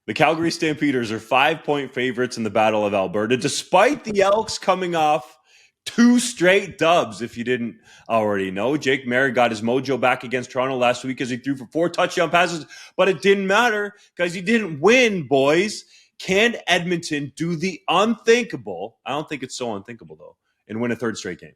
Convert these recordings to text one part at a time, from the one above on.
The Calgary Stampeders are 5-point favorites in the Battle of Alberta, despite the Elks coming off 2 straight dubs, if you didn't already know. Jake Maier got his mojo back against Toronto last week as he threw for 4 touchdown passes, but it didn't matter because he didn't win, boys. Can Edmonton do the unthinkable? I don't think it's so unthinkable, though, and win a 3rd straight game.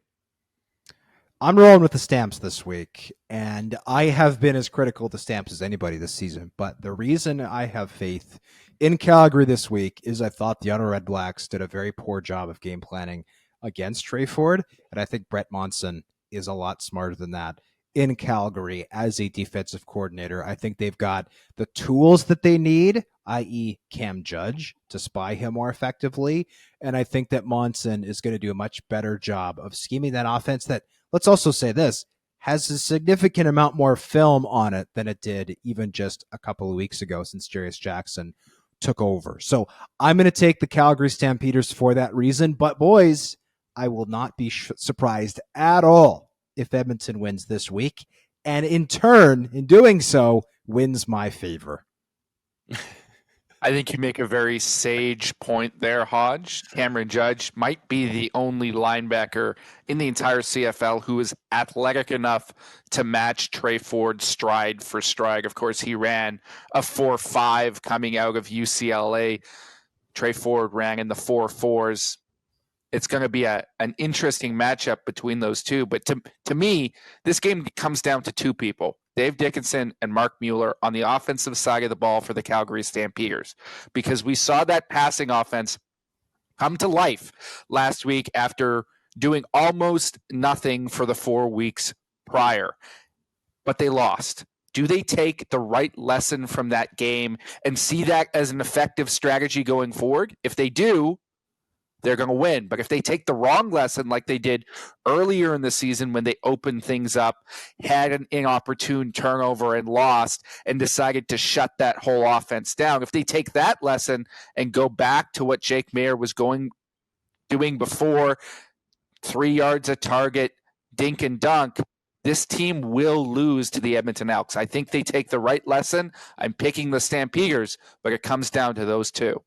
I'm rolling with the Stamps this week, and I have been as critical of the Stamps as anybody this season. But the reason I have faith in Calgary this week is I thought the Ottawa Red Blacks did a very poor job of game planning against Trey Ford, and I think Brett Monson is a lot smarter than that in Calgary as a defensive coordinator. I think they've got the tools that they need, i.e. Cam Judge, to spy him more effectively, and I think that Monson is going to do a much better job of scheming that offense that, let's also say this, has a significant amount more film on it than it did even just a couple of weeks ago since Jarius Jackson took over. So I'm going to take the Calgary Stampeders for that reason. But boys, I will not be surprised at all if Edmonton wins this week. And in turn, in doing so, wins my favor. I think you make a very sage point there, Hodge. Cameron Judge might be the only linebacker in the entire CFL who is athletic enough to match Trey Ford's stride for stride. Of course, he ran a 4.5 coming out of UCLA. Trey Ford ran in the 4.4s. It's going to be an interesting matchup between those two. But to me, this game comes down to 2 people, Dave Dickinson and Mark Mueller on the offensive side of the ball for the Calgary Stampeders, because we saw that passing offense come to life last week after doing almost nothing for the 4 weeks prior. But they lost. Do they take the right lesson from that game and see that as an effective strategy going forward? If they do, they're going to win. But if they take the wrong lesson like they did earlier in the season when they opened things up, had an inopportune turnover and lost, and decided to shut that whole offense down, if they take that lesson and go back to what Jake Maier was doing before, 3 yards a target, dink and dunk, this team will lose to the Edmonton Elks. I think they take the right lesson. I'm picking the Stampeders, but it comes down to those 2.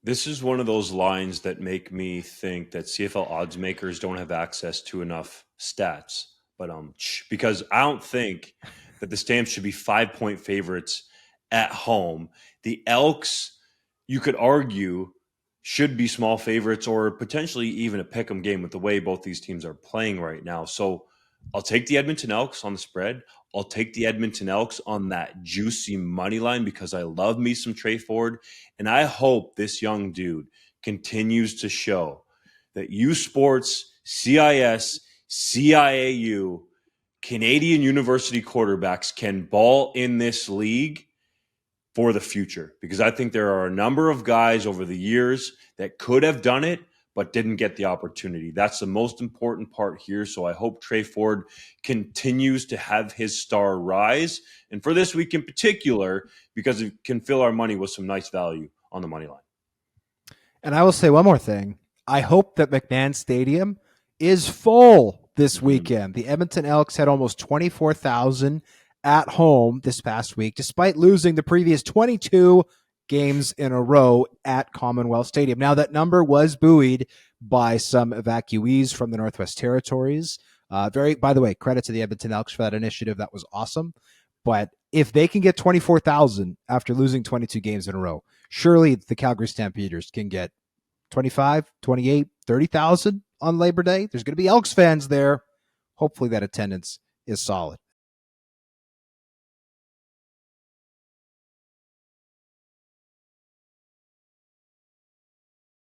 This is one of those lines that make me think that CFL odds makers don't have access to enough stats. But because I don't think that the Stamps should be 5-point favorites at home. The Elks, you could argue, should be small favorites or potentially even a pick'em game with the way both these teams are playing right now. So I'll take the Edmonton Elks on the spread. I'll take the Edmonton Elks on that juicy money line because I love me some Trey Ford. And I hope this young dude continues to show that U Sports, CIS, CIAU, Canadian university quarterbacks can ball in this league for the future. Because I think there are a number of guys over the years that could have done it, but didn't get the opportunity. That's the most important part here. So I hope Trey Ford continues to have his star rise. And for this week in particular, because it can fill our money with some nice value on the money line. And I will say one more thing. I hope that McMahon Stadium is full this weekend. The Edmonton Elks had almost 24,000 at home this past week, despite losing the previous 22 games in a row at Commonwealth Stadium. Now, that number was buoyed by some evacuees from the Northwest Territories. By the way, credit to the Edmonton Elks for that initiative. That was awesome. But if they can get 24,000 after losing 22 games in a row, surely the Calgary Stampeders can get 25, 28, 30,000 on Labor Day. There's going to be Elks fans there. Hopefully that attendance is solid.